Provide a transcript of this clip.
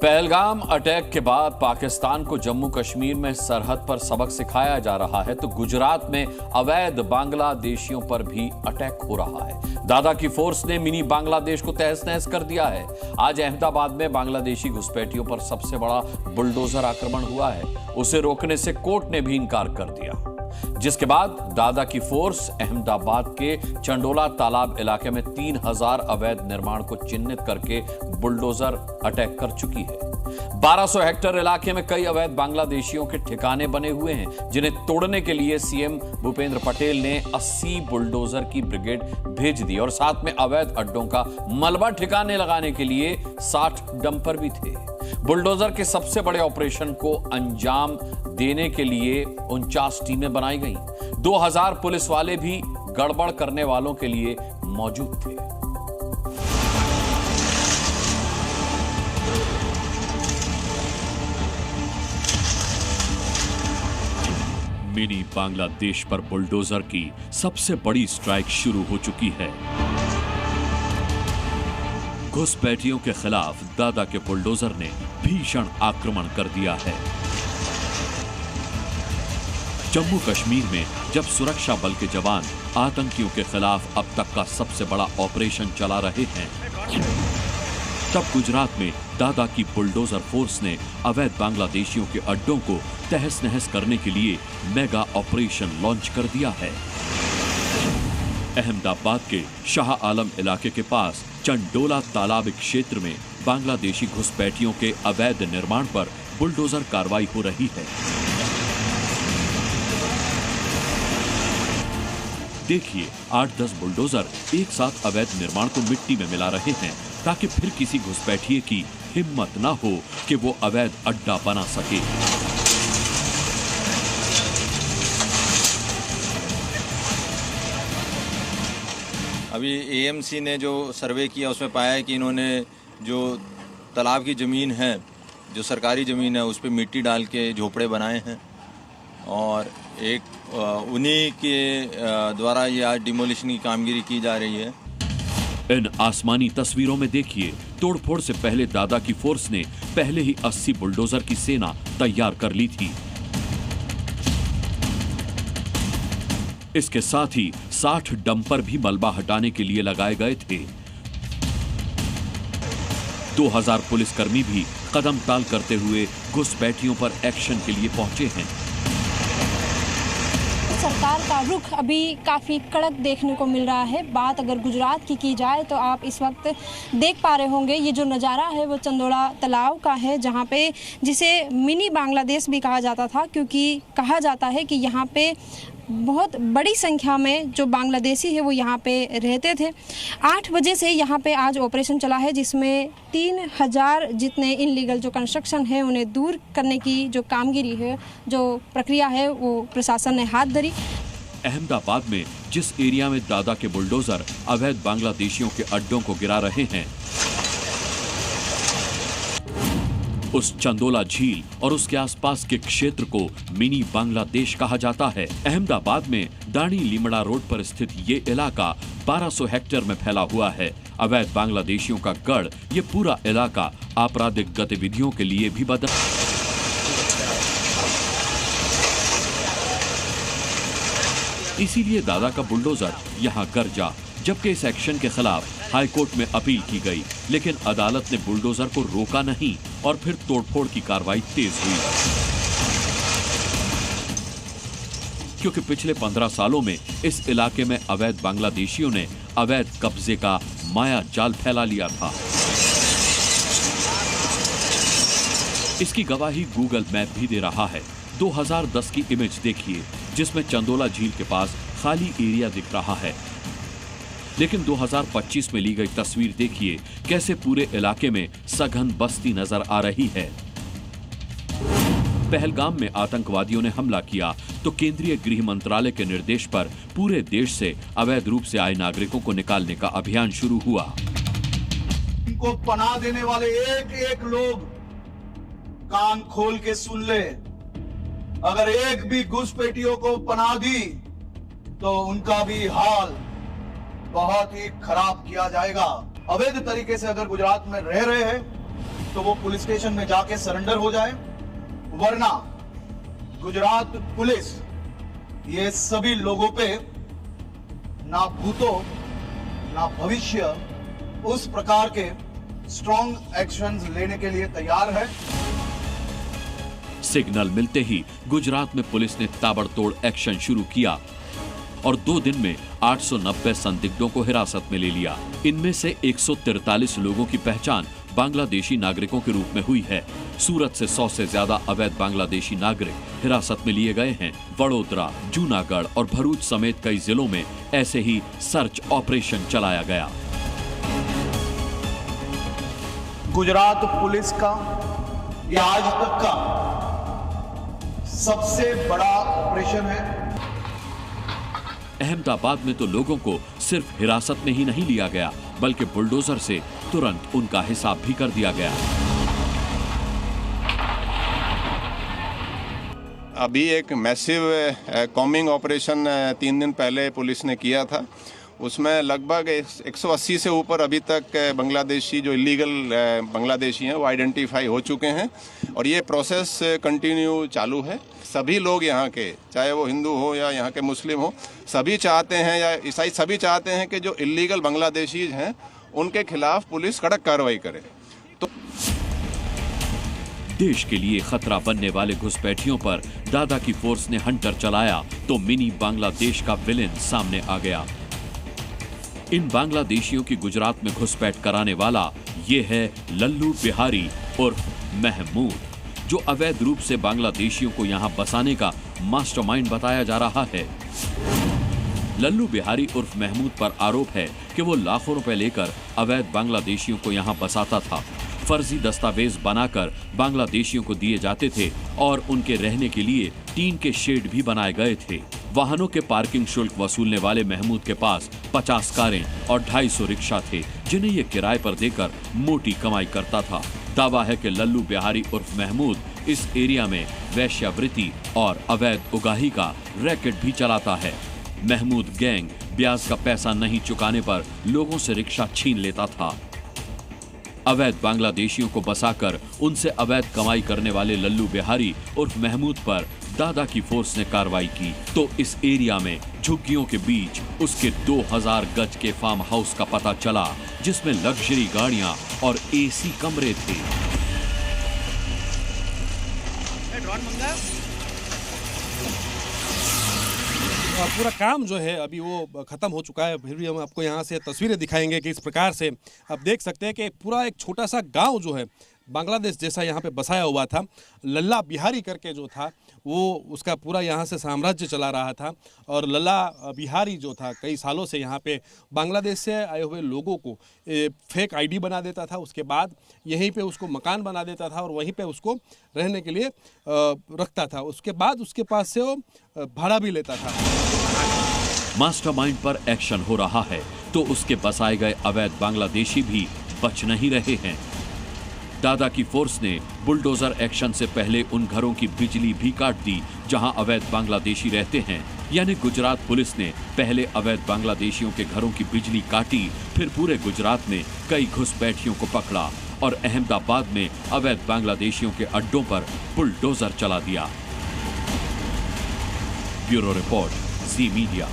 Pahalgam attack के बाद पाकिस्तान को जम्मू कश्मीर में सरहद पर सबक सिखाया जा रहा है तो गुजरात में अवैध बांग्लादेशियों पर भी अटैक हो रहा है। दादा की फोर्स ने मिनी बांग्लादेश को तहस नहस कर दिया है। आज अहमदाबाद में बांग्लादेशी घुसपैठियों पर सबसे बड़ा बुलडोजर आक्रमण हुआ है। उसे रोकने से कोर्ट ने भी इनकार कर दिया, जिसके बाद दादा की फोर्स अहमदाबाद के चंडोला तालाब इलाके में 3000 अवैध निर्माण को चिन्हित करके बुलडोजर अटैक कर चुकी है। 1200 हेक्टेयर इलाके में कई अवैध बांग्लादेशियों के ठिकाने बने हुए हैं, जिन्हें तोड़ने के लिए सीएम भूपेंद्र पटेल ने 80 बुलडोजर की ब्रिगेड भेज दी और साथ में अवैध अड्डों का मलबा ठिकाने लगाने के लिए 60 डंपर भी थे। बुलडोजर के सबसे बड़े ऑपरेशन को अंजाम देने के लिए 49 टीमें बनाई गईं। 2000 पुलिस वाले भी गड़बड़ करने वालों के लिए मौजूद थे। मिनी बांग्लादेश पर बुलडोजर की सबसे बड़ी स्ट्राइक शुरू हो चुकी है। घुसपैठियों के खिलाफ दादा के बुलडोजर ने भीषण आक्रमण कर दिया है। जम्मू कश्मीर में जब सुरक्षा बल के जवान आतंकियों के खिलाफ अब तक का सबसे बड़ा ऑपरेशन चला रहे हैं, तब गुजरात में दादा की बुलडोजर फोर्स ने अवैध बांग्लादेशियों के अड्डों को तहस नहस करने के लिए मेगा ऑपरेशन लॉन्च कर दिया है। अहमदाबाद के शाह आलम इलाके के पास चंडोला तालाब क्षेत्र में बांग्लादेशी घुसपैठियों के अवैध निर्माण पर बुलडोजर कार्रवाई हो रही है। देखिए, 8-10 बुलडोजर एक साथ अवैध निर्माण को मिट्टी में मिला रहे हैं ताकि फिर किसी घुसपैठिए की हिम्मत ना हो कि वो अवैध अड्डा बना सके। अभी एएमसी ने जो सर्वे किया उसमें पाया है कि इन्होंने जो तालाब की ज़मीन है, जो सरकारी ज़मीन है, उस पर मिट्टी डाल के झोपड़े बनाए हैं और एक उन्हीं के द्वारा ये आज डिमोलिशन की कामगिरी की जा रही है। इन आसमानी तस्वीरों में देखिए, तोड़फोड़ से पहले दादा की फोर्स ने पहले ही 80 बुलडोजर की सेना तैयार कर ली थी। इसके साथ ही 60 डंपर भी मलबा हटाने के लिए लगाए गए थे। 2000 पुलिसकर्मी भी कदम ताल करते हुए घुसपैठियों पर एक्शन के लिए पहुंचे हैं। सरकार का रुख अभी काफ़ी कड़क देखने को मिल रहा है। बात अगर गुजरात की जाए तो आप इस वक्त देख पा रहे होंगे, ये जो नज़ारा है वो चंदोला तालाब का है, जहाँ पे जिसे मिनी बांग्लादेश भी कहा जाता था, क्योंकि कहा जाता है कि यहाँ पे बहुत बड़ी संख्या में जो बांग्लादेशी है वो यहाँ पे रहते थे। 8 बजे से यहाँ पे आज ऑपरेशन चला है, जिसमें 3000 जितने इनलीगल जो कंस्ट्रक्शन है उन्हें दूर करने की जो कामगिरी है, जो प्रक्रिया है, वो प्रशासन ने हाथ धरी। अहमदाबाद में जिस एरिया में दादा के बुलडोजर अवैध बांग्लादेशियों के अड्डों को गिरा रहे हैं, उस चंदोला झील और उसके आसपास के क्षेत्र को मिनी बांग्लादेश कहा जाता है। अहमदाबाद में दानी लीमड़ा रोड पर स्थित ये इलाका 1200 हेक्टेयर में फैला हुआ है। अवैध बांग्लादेशियों का गढ़ ये पूरा इलाका आपराधिक गतिविधियों के लिए भी बदल। इसीलिए दादा का बुलडोजर यहाँ गरजा, जबकि इस एक्शन के खिलाफ हाईकोर्ट में अपील की गई, लेकिन अदालत ने बुलडोजर को रोका नहीं और फिर तोड़फोड़ की कार्रवाई तेज हुई। क्योंकि पिछले 15 सालों में इस इलाके में अवैध बांग्लादेशियों ने अवैध कब्जे का माया जाल फैला लिया था। इसकी गवाही गूगल मैप भी दे रहा है। 2010 की इमेज देखिए, जिसमें चंदोला झील के पास खाली एरिया दिख रहा है, लेकिन 2025 में ली गई तस्वीर देखिए, कैसे पूरे इलाके में सघन बस्ती नजर आ रही है। पहलगाम में आतंकवादियों ने हमला किया तो केंद्रीय गृह मंत्रालय के निर्देश पर पूरे देश से अवैध रूप से आए नागरिकों को निकालने का अभियान शुरू हुआ। इनको पनाह देने वाले एक लोग कान खोल के सुन ले, अगर एक भी घुसपैठियों को पनाह दी तो उनका भी हाल बहुत ही खराब किया जाएगा। अवैध तरीके से अगर गुजरात में रह रहे हैं तो वो पुलिस स्टेशन में जाके सरेंडर हो जाए, वरना गुजरात पुलिस ये सभी लोगों पे ना भूतो ना भविष्य उस प्रकार के स्ट्रॉन्ग एक्शंस लेने के लिए तैयार है। सिग्नल मिलते ही गुजरात में पुलिस ने ताबड़तोड़ एक्शन शुरू किया और 2 दिन में 890 संदिग्धों को हिरासत में ले लिया। इनमें से 143 लोगों की पहचान बांग्लादेशी नागरिकों के रूप में हुई है। सूरत से 100 से ज्यादा अवैध बांग्लादेशी नागरिक हिरासत में लिए गए हैं। वडोदरा, जूनागढ़ और भरूच समेत कई जिलों में ऐसे ही सर्च ऑपरेशन चलाया गया। गुजरात पुलिस का ये आज तक का सबसे बड़ा ऑपरेशन है। अहमदाबाद में तो लोगों को सिर्फ हिरासत में ही नहीं लिया गया, बल्कि बुलडोजर से तुरंत उनका हिसाब भी कर दिया गया। अभी एक मैसिव कॉम्बिंग ऑपरेशन 3 दिन पहले पुलिस ने किया था। उसमें लगभग 180 से ऊपर अभी तक बांग्लादेशी जो इलीगल बांग्लादेशी हैं वो आइडेंटिफाई हो चुके हैं और ये प्रोसेस कंटिन्यू चालू है। सभी लोग यहाँ के, चाहे वो हिंदू हो या यहाँ के मुस्लिम हो, सभी चाहते हैं या ईसाई सभी चाहते हैं कि जो इलीगल बांग्लादेशी हैं उनके खिलाफ पुलिस कड़क कार्रवाई करे। तो देश के लिए खतरा बनने वाले घुसपैठियों पर दादा की फोर्स ने हंटर चलाया तो मिनी बांग्लादेश का विलेन सामने आ गया। इन बांग्लादेशियों की गुजरात में घुसपैठ कराने वाला ये है लल्लू बिहारी उर्फ महमूद, जो अवैध रूप से बांग्लादेशियों को यहां बसाने का मास्टरमाइंड बताया जा रहा है। लल्लू बिहारी उर्फ महमूद पर आरोप है कि वो लाखों रुपए लेकर अवैध बांग्लादेशियों को यहां बसाता था। फर्जी दस्तावेज बनाकर बांग्लादेशियों को दिए जाते थे और उनके रहने के लिए टीन के शेड भी बनाए गए थे। वाहनों के पार्किंग शुल्क वसूलने वाले महमूद के पास 50 कारें और 250 रिक्शा थे, जिन्हें ये किराए पर देकर मोटी कमाई करता था। दावा है कि लल्लू बिहारी उर्फ महमूद इस एरिया में वैश्यावृत्ति और अवैध उगाही का रैकेट भी चलाता है। महमूद गैंग ब्याज का पैसा नहीं चुकाने पर लोगों से रिक्शा छीन लेता था। अवैध बांग्लादेशियों को बसाकर उनसे अवैध कमाई करने वाले लल्लू बिहारी उर्फ महमूद पर दादा की फोर्स ने कार्रवाई की तो इस एरिया में झुग्गियों के बीच उसके 2000 गज के फार्म हाउस का पता चला, जिसमें लग्जरी गाड़ियां और एसी कमरे थे। पूरा काम जो है अभी वो ख़त्म हो चुका है, फिर भी हम आपको यहाँ से तस्वीरें दिखाएंगे कि इस प्रकार से आप देख सकते हैं कि पूरा एक छोटा सा गांव जो है बांग्लादेश जैसा यहाँ पे बसाया हुआ था। लल्ला बिहारी करके जो था वो उसका पूरा यहाँ से साम्राज्य चला रहा था और लल्ला बिहारी जो था कई सालों से यहाँ पे बांग्लादेश से आए हुए लोगों को फेक आईडी बना देता था, उसके बाद यहीं पे उसको मकान बना देता था और वहीं पे उसको रहने के लिए रखता था। उसके बाद उसके पास से वो भाड़ा भी लेता था। मास्टरमाइंड पर एक्शन हो रहा है तो उसके बसाए गए अवैध बांग्लादेशी भी बच नहीं रहे हैं। दादा की फोर्स ने बुलडोजर एक्शन से पहले उन घरों की बिजली भी काट दी जहां अवैध बांग्लादेशी रहते हैं। यानी गुजरात पुलिस ने पहले अवैध बांग्लादेशियों के घरों की बिजली काटी, फिर पूरे गुजरात में कई घुसपैठियों को पकड़ा और अहमदाबाद में अवैध बांग्लादेशियों के अड्डों पर बुलडोजर चला दिया। ब्यूरो रिपोर्ट, जी मीडिया।